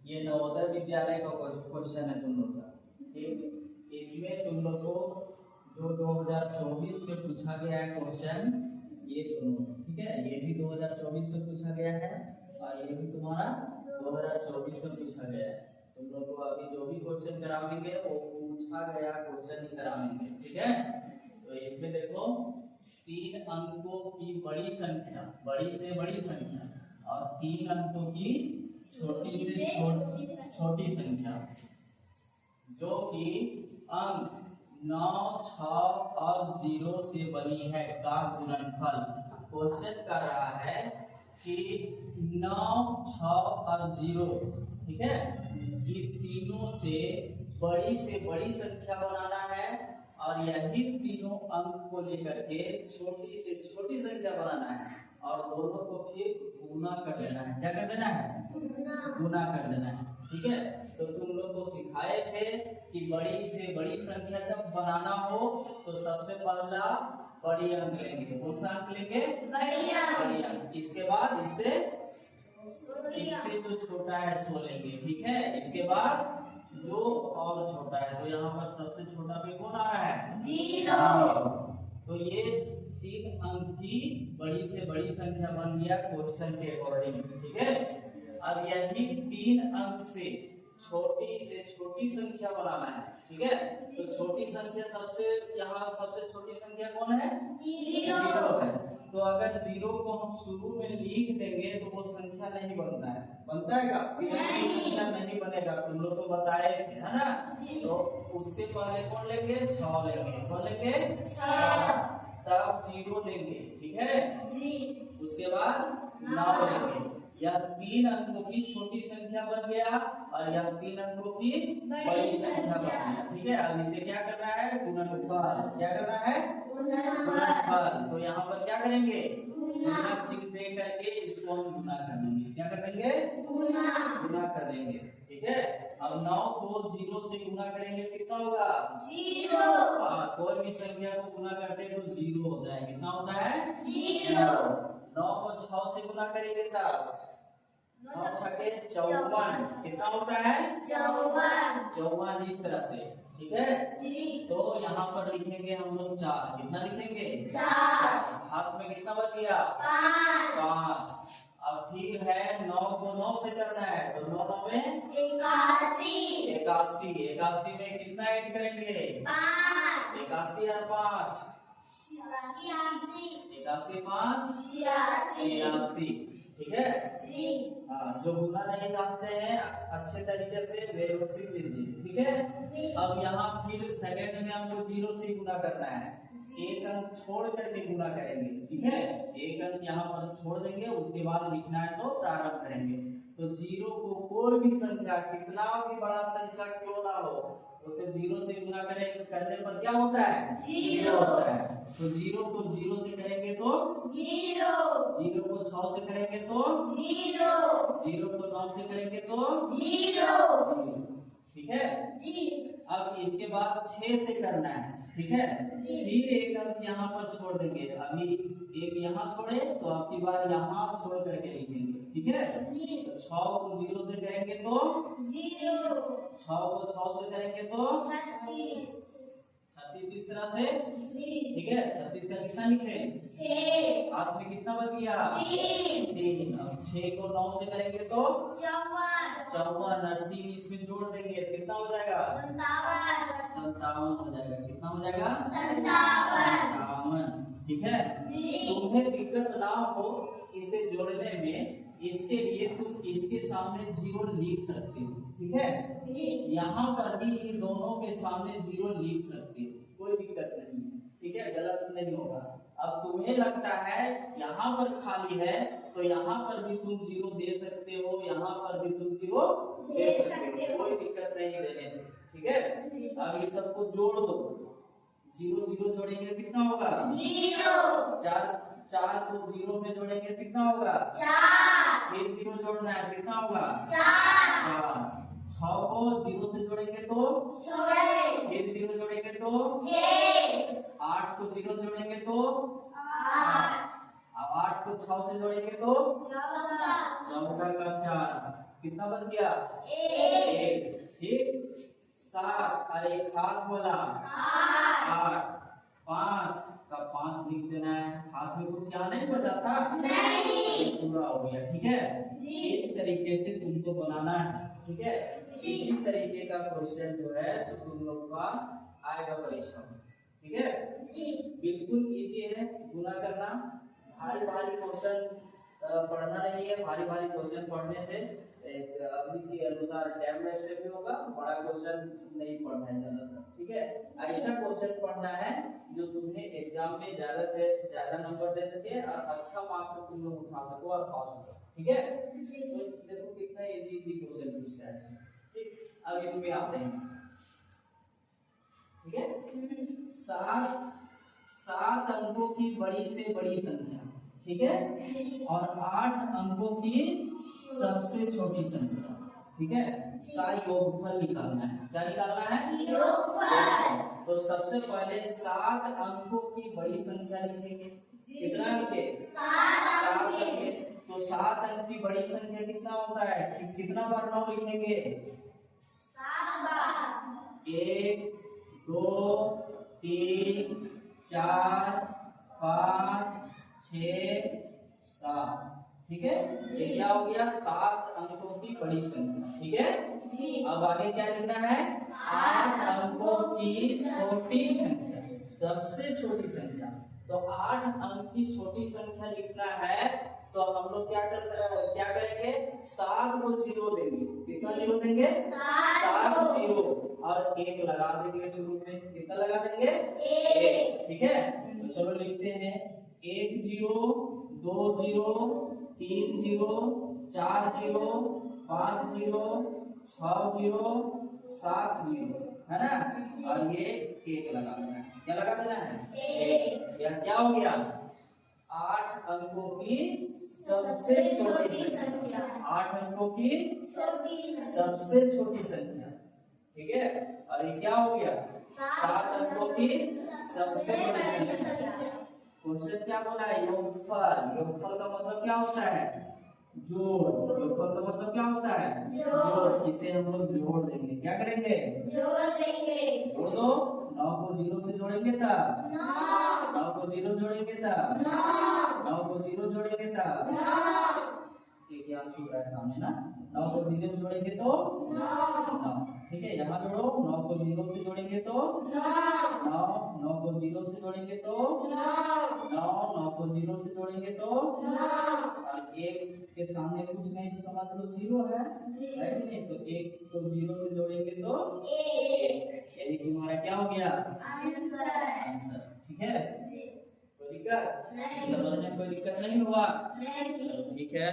ये नवोदय विद्यालय का क्वेश्चन है तुम लोग का। ठीक, इसमें तुम लोग को जो 2024 में पूछा गया है क्वेश्चन, ये दोनों, ठीक है, ये भी 2024 में पूछा गया है और ये भी तुम्हारा 2024 में पूछा गया है। तुम लोग को अभी जो भी क्वेश्चन कराएंगे वो पूछा गया क्वेश्चन ही कराएंगे, ठीक है। तो इसमें देखो 3 अंकों की बड़ी संख्या, बड़ी से बड़ी संख्या, और 3 अंकों की छोटी से छोटी संख्या, जो कि अंक 9, 6 और 0 से बनी है का गुणनफल। क्वेश्चन कर रहा है कि 9, 6 और 0, ठीक है, ये तीनों से बड़ी संख्या बनाना है और यही तीनों अंक को लेकर के छोटी से छोटी संख्या बनाना है और दोनों को फिर गुना कर देना है। क्या कर देना है? गुना कर देना है, ठीक है। तो तुम लोग को सिखाए थे कि बड़ी से बड़ी संख्या जब बनाना हो तो सबसे पहला बड़ी अंक लेंगे। कौन सा अंक लेंगे? बड़ी अंक। इसके बाद इससे जो छोटा है सो लेंगे, ठीक है। इसके बाद जो और छोटा है, तो यहाँ पर सबसे छोटा पे कौन आ रहा है? 0। तो ये 3 अंक की बड़ी से बड़ी संख्या बन गया क्वेश्चन के अकॉर्डिंग, ठीक है। अब यही 3 अंक से छोटी संख्या बनाना है, ठीक है। तो छोटी संख्या यहाँ सबसे छोटी संख्या कौन है? 0 है। तो अगर 0 को हम शुरू में लिख देंगे तो वो संख्या नहीं बनता है। बनता है क्या? संख्या नहीं बनेगा, तुम लोग को बताए थे, है ना। तो उससे पहले कौन लेंगे? 6 लेंगे। कौन लेंगे? 6। तब 0 लेंगे, ठीक है। उसके बाद 9 लेंगे। यह 3 अंकों की छोटी संख्या बन गया और यह 3 अंकों की बड़ी संख्या बन गया, ठीक है। अब इसे क्या करना है? गुणनफल। क्या करना है? गुणनफल। तो यहाँ पर क्या करेंगे? गुणन चिन्ह दे करके इसको हम गुना कर देंगे। क्या कर देंगे? गुना कर देंगे, ठीक है। अब 9 को 0 से गुना करेंगे, कितना होगा? 0। कोई भी संख्या को गुना करते हैं तो 0 होता है। कितना होता है? 0। 9 को 6 से गुना करेंगे तब 9 छके 54। कितना होता है? 54। इस तरह से, ठीक है। तो यहाँ पर लिखेंगे हम लोग 4। कितना लिखेंगे? 4। हाथ में कितना बच गया? 5। अब फिर है 9 को 9 से करना है, तो 9 9 में 81। 81 में कितना ऐड करेंगे? 5। 81 और 5 81 5 86, ठीक है। जो गुना नहीं जानते हैं अच्छे तरीके से वे लोग सीख लीजिए, ठीक है। अब यहाँ फिर सेकंड में हमको 0 से गुना करना है। एक अंक छोड़ करके गुना करेंगे, ठीक है। एक अंक यहाँ पर छोड़ देंगे, उसके बाद लिखना है तो प्रारंभ करेंगे। तो 0 को कोई भी संख्या, कितना भी बड़ा संख्या क्यों ना हो, उसे 0 से गुना करने पर क्या होता है? 0 होता है। तो 0 को 0 से करेंगे तो 0 को 6 से करेंगे तो 0 को 9 से करेंगे तो 0, ठीक है। अब इसके बाद 6 से करना है, ठीक है। फिर एक अंक यहाँ पर छोड़ देंगे। अभी एक यहाँ छोड़े तो आपकी बार यहाँ छोड़ करके लिखेंगे, ठीक है। तो 6 को 0 से करेंगे तो 0, 6 को 6 से करेंगे तो 36। इस तरह से, ठीक है। 36 का कितना लिखे? 6। हाथ में कितना बच गया? 3। अब 6 को 9 से करेंगे तो 54 और 3 इसमें जोड़ देंगे, कितना हो जाएगा? 57 हो जाएगा। कितना हो जाएगा? 57, ठीक है। तुम्हें दिक्कत ना हो इसे जोड़ने में, इसके लिए तुम इसके सामने 0 लिख सकते हो, ठीक है। यहाँ पर भी इन दोनों के सामने 0 लिख सकते हो, कोई दिक्कत नहीं है, ठीक है। गलत नहीं होगा। अब तुम्हें लगता है यहाँ पर खाली है तो यहाँ पर भी तुम 0 दे सकते हो, यहाँ पर भी तुम 0 दे सकते हो, कोई दिक्कत नहीं देने से, ठीक है। अब ये सबको जोड़ दो। 0 0 जोड़ेंगे कितना होगा? 0। 4 को 0 में जोड़ेंगे कितना होगा? 4। फिर 0 जोड़ना है, कितना होगा? 4। 6 को 0 से जोड़ेंगे तो 6, फिर 0 जोड़ेंगे तो 6। 8 को 0 जोड़ेंगे तो 8। अब 8 को 6 से जोड़ेंगे तो 14 का 4। कितना बच गया? एक। ठीक, 7 और एक हाथ वाला 8, 5 का 5 लिख देना है। हाथ में कुछ यहाँ नहीं बचा था, नहीं, पूरा हो गया। ठीक है, इस तरीके से तुमको बनाना है। ठीक है, इसी तरीके का क्वेश्चन जो है तो तुम लोग का आएगा परीक्षा में। ठीक है, बिल्कुल इजी है गुना करना। भारी भारी क्वेश्चन पढ़ना नहीं है। भारी भारी क्वेश्चन पढ़ने से अभी के अनुसार टाइम वेस्ट भी होगा, बड़ा क्वेश्चन नहीं पढ़ना है ज्यादातर। ठीक है, ऐसा क्वेश्चन पढ़ना है जो तुम्हें एग्जाम में ज्यादा से ज्यादा नंबर दे सके और अच्छा मार्क्स तुम लोग उठा सको और पास हो। ठीक है, तो देखो कितना इजी इजी क्वेश्चन पूछता है। ठीक, अब इसमें आते हैं। ठीक है, 7 अंकों की बड़ी से बड़ी संख्या, ठीक है, और 8 अंकों की सबसे छोटी संख्या, ठीक है, का योगफल निकालना है। क्या निकालना है? योगफल। तो सबसे पहले 7 अंकों की बड़ी संख्या लिखेंगे। कितना अंक? 7 अंक। तो 7 अंक की बड़ी संख्या कितना होता है? कितना बार 9 लिखेंगे? 7 बार। 1 2 3 4 5 6 7। ठीक है, ये क्या हो गया? 7 अंकों की बड़ी संख्या। ठीक है, अब आगे क्या लिखना है? 8 अंकों की छोटी संख्या, सबसे छोटी संख्या। तो 8 अंक की छोटी संख्या लिखना है तो हम लोग क्या करेंगे? 7 को 0 देंगे। कितना 0 देंगे? 7 0 और 1 लगा देंगे शुरू में। कितना लगा देंगे? 1। ठीक है, तो चलो लिखते हैं 1 0 2 0 3 0 4 0 5 0 6 0 7 0, है ना? और ये 1 लगा देना है। क्या लगा देना है? 1। यह क्या हो गया? 8 अंकों की सबसे छोटी संख्या। 8 अंकों की सबसे छोटी संख्या। ठीक है, और ये क्या हो गया? 7 अंकों की सबसे बड़ी संख्या। क्वेश्चन क्या बोला है? योगफल। योगफल का मतलब क्या होता है? जोड़। योगफल का मतलब क्या होता है? जोड़। इसे हम लोग जोड़ देंगे। क्या करेंगे? जोड़ देंगे। जोड़ दो। 9 को 0 से जोड़ेंगे तब 9 को 0 जोड़ेंगे तब 9 को 0 जोड़ेंगे तब एक यहाँ छूट रहा है सामने ना। 9 को 0 से जोड़ेंगे तो 9। ठीक है, यहाँ जोड़ो। 9 को 0 से जोड़ेंगे तो 9 9 को 0 से जोड़ेंगे तो 9 9 को 0 से जोड़ेंगे तो और 1 के सामने कुछ नहीं तो समझ लो 0 है कि नहीं? तो 1 को 0 से जोड़ेंगे तो 1। यही तुम्हारा क्या हो गया? आंसर। ठीक है, कोई दिक्कत? समझने में कोई दिक्कत नहीं हुआ? ठीक है।